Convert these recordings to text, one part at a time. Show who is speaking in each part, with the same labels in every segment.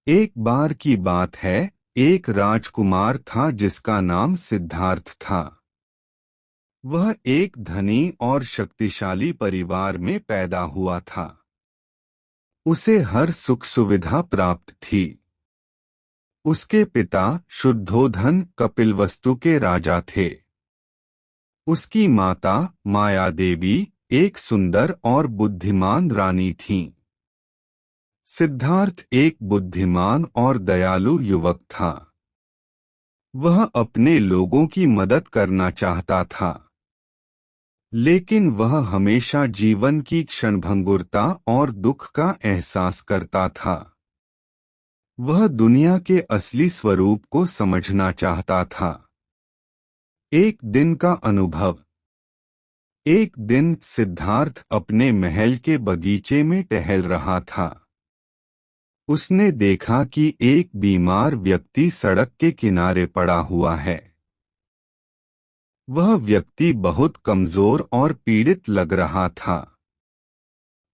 Speaker 1: एक बार की बात है। एक राजकुमार था जिसका नाम सिद्धार्थ था। वह एक धनी और शक्तिशाली परिवार में पैदा हुआ था। उसे हर सुख सुविधा प्राप्त थी। उसके पिता शुद्धोधन कपिलवस्तु के राजा थे। उसकी माता माया देवी एक सुंदर और बुद्धिमान रानी थीं। सिद्धार्थ एक बुद्धिमान और दयालु युवक था। वह अपने लोगों की मदद करना चाहता था, लेकिन वह हमेशा जीवन की क्षणभंगुरता और दुख का एहसास करता था। वह दुनिया के असली स्वरूप को समझना चाहता था। एक दिन का अनुभव। एक दिन सिद्धार्थ अपने महल के बगीचे में टहल रहा था। उसने देखा कि एक बीमार व्यक्ति सड़क के किनारे पड़ा हुआ है। वह व्यक्ति बहुत कमजोर और पीड़ित लग रहा था।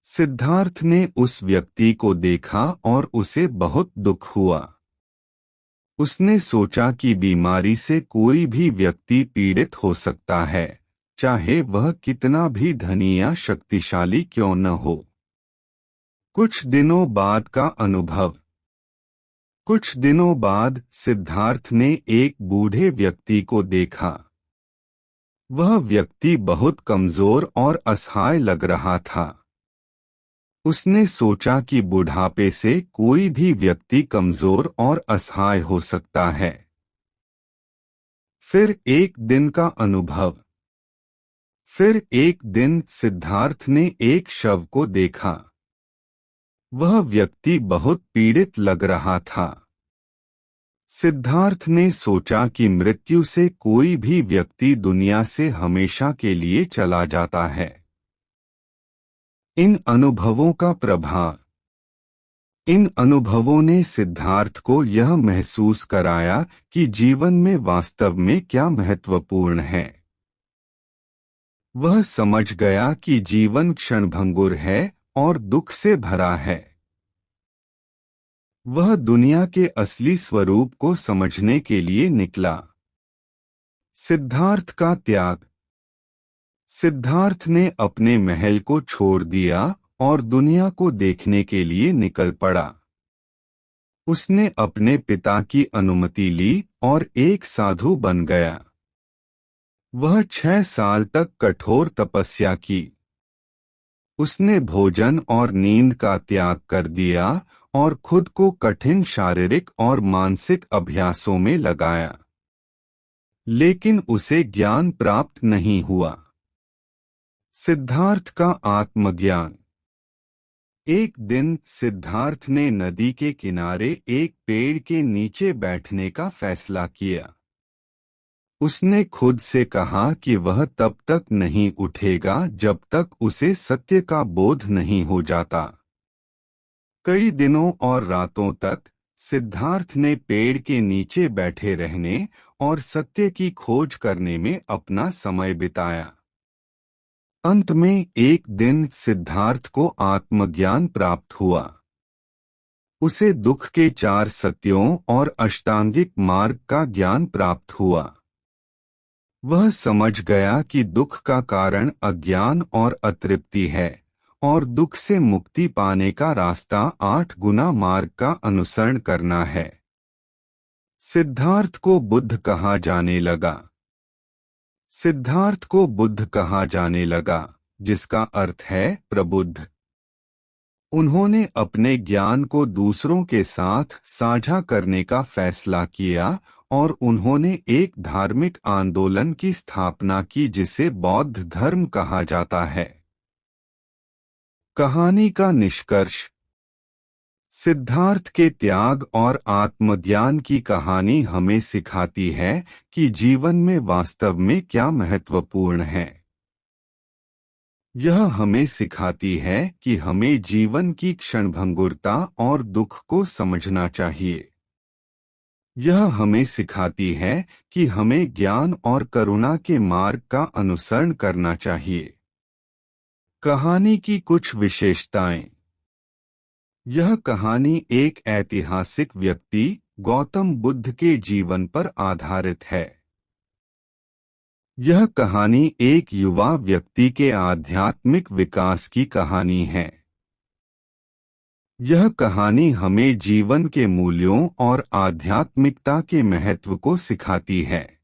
Speaker 1: सिद्धार्थ ने उस व्यक्ति को देखा और उसे बहुत दुख हुआ। उसने सोचा कि बीमारी से कोई भी व्यक्ति पीड़ित हो सकता है, चाहे वह कितना भी धनी या शक्तिशाली क्यों न हो। कुछ दिनों बाद का अनुभव। कुछ दिनों बाद सिद्धार्थ ने एक बूढ़े व्यक्ति को देखा। वह व्यक्ति बहुत कमजोर और असहाय लग रहा था। उसने सोचा कि बुढ़ापे से कोई भी व्यक्ति कमजोर और असहाय हो सकता है। फिर एक दिन का अनुभव। फिर एक दिन सिद्धार्थ ने एक शव को देखा। वह व्यक्ति बहुत पीड़ित लग रहा था। सिद्धार्थ ने सोचा कि मृत्यु से कोई भी व्यक्ति दुनिया से हमेशा के लिए चला जाता है। इन अनुभवों का प्रभाव। इन अनुभवों ने सिद्धार्थ को यह महसूस कराया कि जीवन में वास्तव में क्या महत्वपूर्ण है। वह समझ गया कि जीवन क्षणभंगुर है और दुख से भरा है। वह दुनिया के असली स्वरूप को समझने के लिए निकला। सिद्धार्थ का त्याग। सिद्धार्थ ने अपने महल को छोड़ दिया और दुनिया को देखने के लिए निकल पड़ा। उसने अपने पिता की अनुमति ली और एक साधु बन गया। वह 6 साल तक कठोर तपस्या की। उसने भोजन और नींद का त्याग कर दिया और खुद को कठिन शारीरिक और मानसिक अभ्यासों में लगाया। लेकिन उसे ज्ञान प्राप्त नहीं हुआ। सिद्धार्थ का आत्मज्ञान। एक दिन सिद्धार्थ ने नदी के किनारे एक पेड़ के नीचे बैठने का फैसला किया। उसने खुद से कहा कि वह तब तक नहीं उठेगा जब तक उसे सत्य का बोध नहीं हो जाता। कई दिनों और रातों तक सिद्धार्थ ने पेड़ के नीचे बैठे रहने और सत्य की खोज करने में अपना समय बिताया। अंत में एक दिन सिद्धार्थ को आत्मज्ञान प्राप्त हुआ। उसे दुख के 4 सत्यों और अष्टांगिक मार्ग का ज्ञान प्राप्त हुआ। वह समझ गया कि दुख का कारण अज्ञान और अतृप्ति है और दुख से मुक्ति पाने का रास्ता 8 गुना मार्ग का अनुसरण करना है। सिद्धार्थ को बुद्ध कहा जाने लगा। सिद्धार्थ को बुद्ध कहा जाने लगा, जिसका अर्थ है प्रबुद्ध। उन्होंने अपने ज्ञान को दूसरों के साथ साझा करने का फैसला किया और उन्होंने एक धार्मिक आंदोलन की स्थापना की जिसे बौद्ध धर्म कहा जाता है। कहानी का निष्कर्ष। सिद्धार्थ के त्याग और आत्मज्ञान की कहानी हमें सिखाती है कि जीवन में वास्तव में क्या महत्वपूर्ण है। यह हमें सिखाती है कि हमें जीवन की क्षणभंगुरता और दुख को समझना चाहिए। यह हमें सिखाती है कि हमें ज्ञान और करुणा के मार्ग का अनुसरण करना चाहिए। कहानी की कुछ विशेषताएं। यह कहानी एक ऐतिहासिक व्यक्ति गौतम बुद्ध के जीवन पर आधारित है। यह कहानी एक युवा व्यक्ति के आध्यात्मिक विकास की कहानी है। यह कहानी हमें जीवन के मूल्यों और आध्यात्मिकता के महत्व को सिखाती है।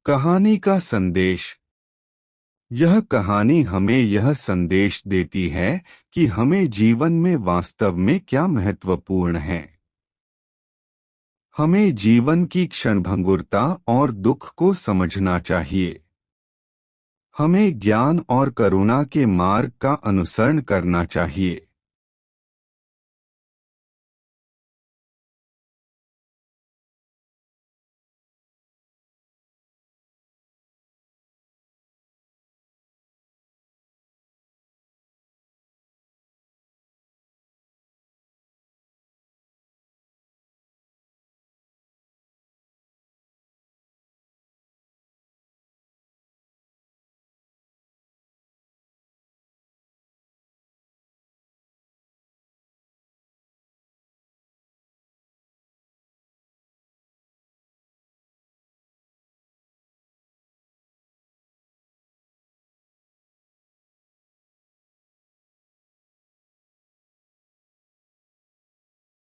Speaker 1: कहानी का संदेश। यह कहानी हमें यह संदेश देती है कि हमें जीवन में वास्तव में क्या महत्वपूर्ण है। हमें जीवन की क्षणभंगुरता और दुख को समझना चाहिए। हमें ज्ञान और करुणा के मार्ग का अनुसरण करना चाहिए।